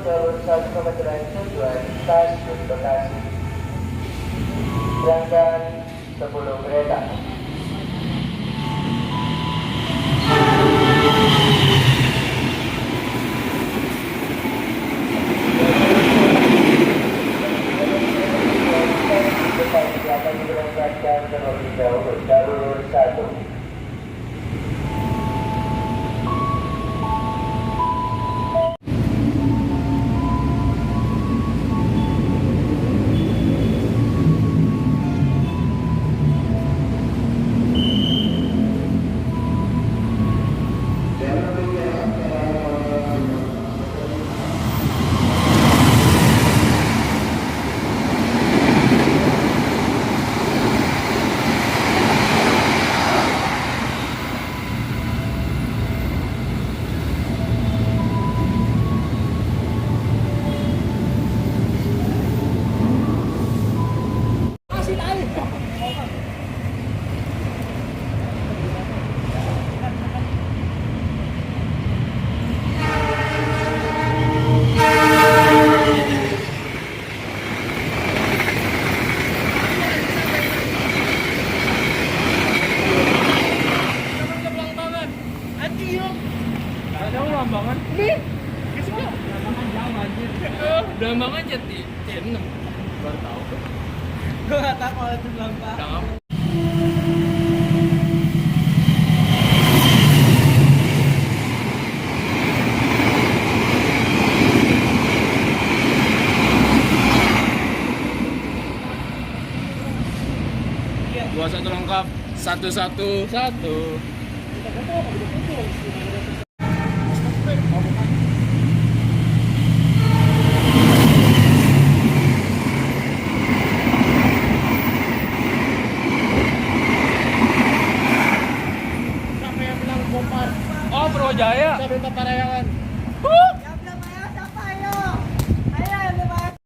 jalur 1 Kementerian tujuan Stasiun Bekasi. Berangkat 10 kereta. Akan diberangkatkan terlebih dahulu jalur 1. Belambangan jadi C6 baru tahu. Gue nggak tahu kalau itu Belambang. Dua satu lengkap 111. Oh, Purwojaya. Saya minta Parayangan. Ya belum ayo siapa ayo? Ayo belum ayo.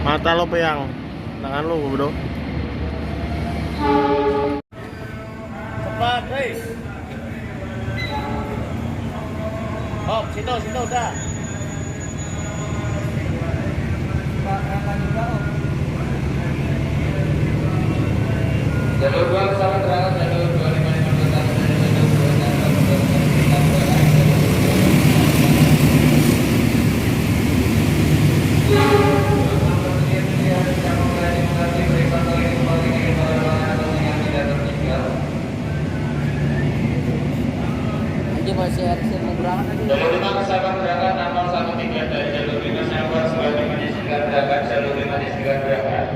Mata lo peyang, tangan lo bro. Cepat, hei. Hop, situ udah. Jalur 2 pesawat berangkat jalur 25 Masih harus mau berangkat lagi. Jalur 5 pesawat berangkat 613 dari jalur 5 Singapura sebagai menyiapkan berangkat jalur 5 disingkat berangkat.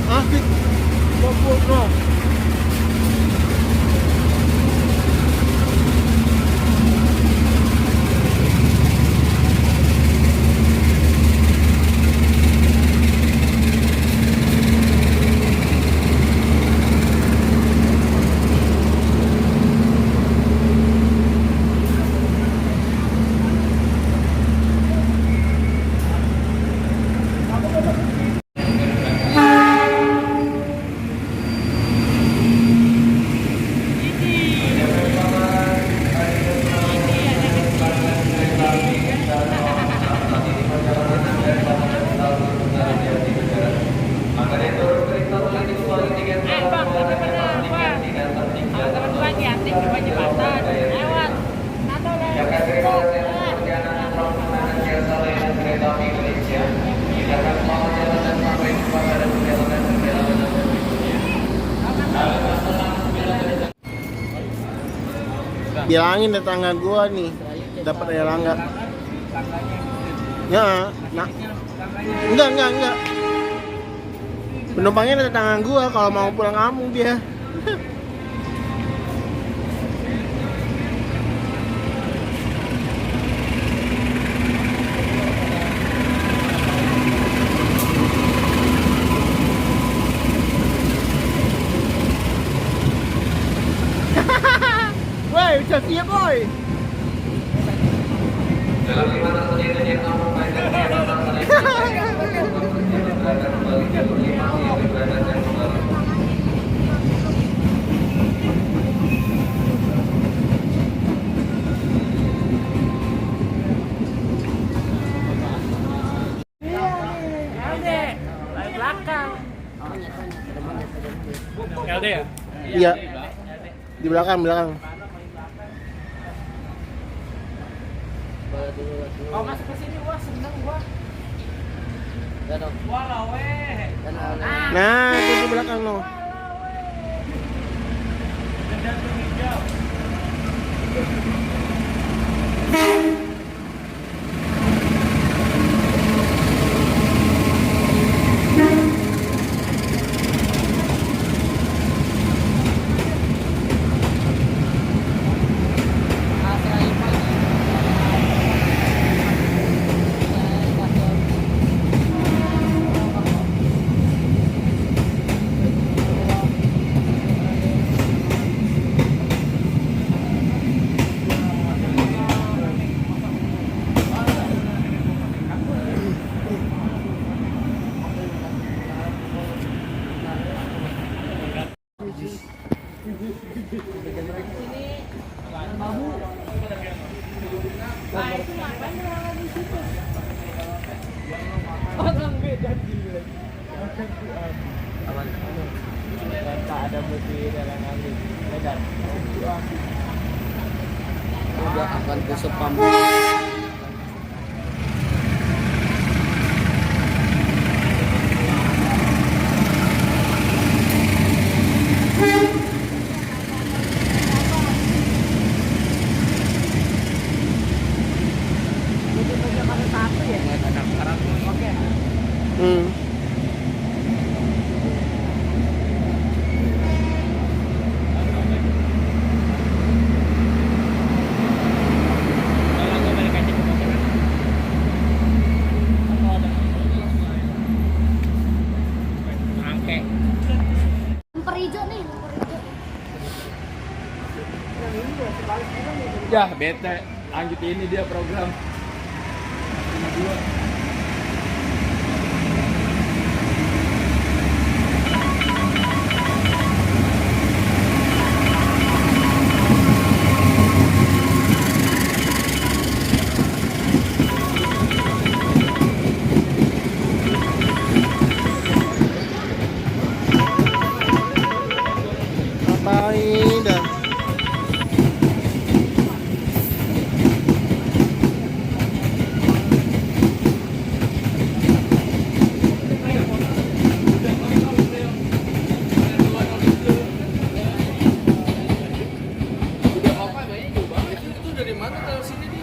Asik. Fokus no. Bilangin tetangga gua nih dapat air langga. Ya, nah. Enggak. Penumpangnya tetangga gua kalau mau pulang kampung dia. Woi, bisa siap boy. LD ya? Iya. Di belakang. Oh, masuk ke sini, wah seneng gua. Nah, itu di belakang lo. Orang beda gila. Aman. Tak ada bukti dalam ambil. Medan. Udah akan ke spam. Hmm. Angke. Lemper hijau nih, lemper hijau. Ya bete. Lanjut ini dia program. Ngapain dah?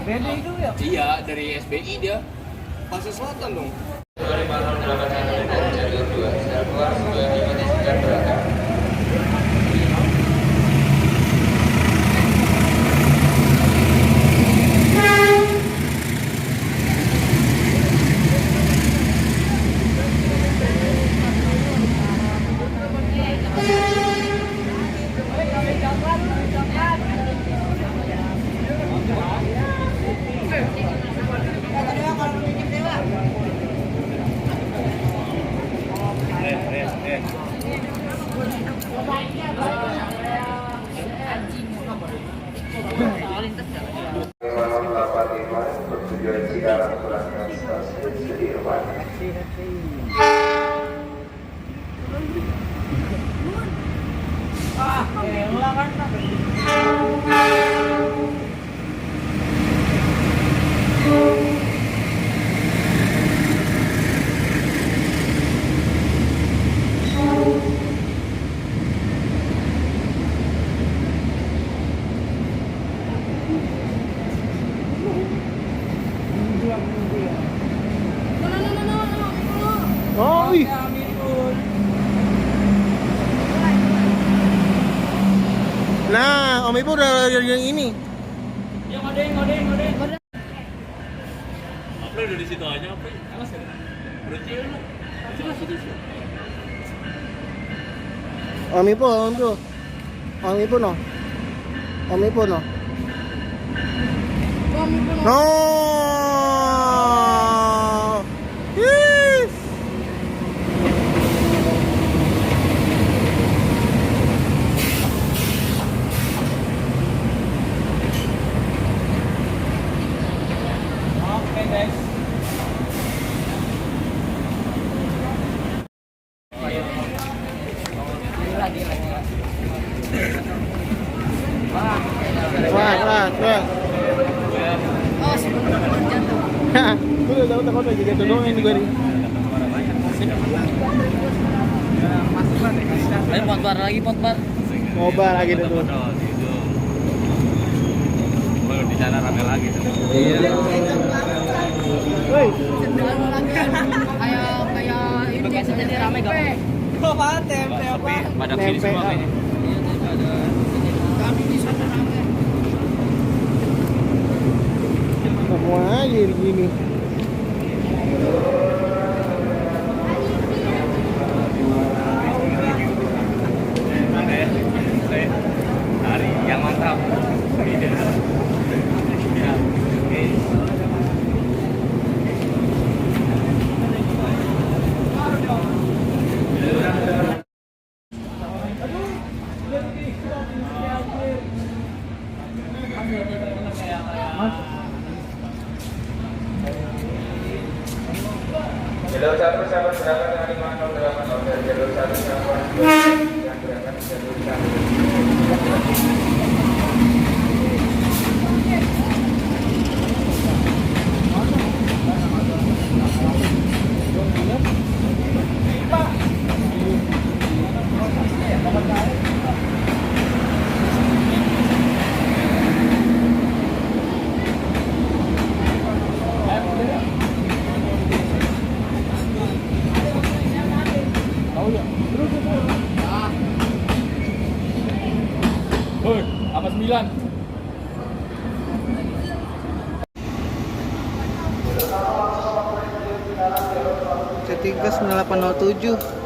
Beda itu ya? Iya, dari SBI dia. Pasar Selatan dong. 2508 dari jalur 2 sudah keluar sebelum dimatikan belakang. Bertujuan Cikarang berangkat stasiun Sudirman. Oh, ih. Nah, Om Ibu udah yang ini. Yang ngodeng. Apa udah di situ aja apa? Alas ya. Berarti ya. Om Ibu no. Om Ibu no. No. Yes. Oke guys. Wah. Oh, sebelum jatuh. Gue udah tahu takut aja gitu doang ini gue nih. Ayo potbar lagi potbar. Ngobar lagi deh tuh. Baru di sana rame lagi tuh. Woi, Kayak ini biasanya jadi rame gak? Kok apaan tempe apa? Pada sini semua kayaknya. Kami di sana rame. semua aja gini. Hari yang mantap. Jalur 1 sahabat berangkat dengan 508 hotel. Jalur 1 sahabat yang berangkat di jalur 1. Hoi, apa 9? C3 9807.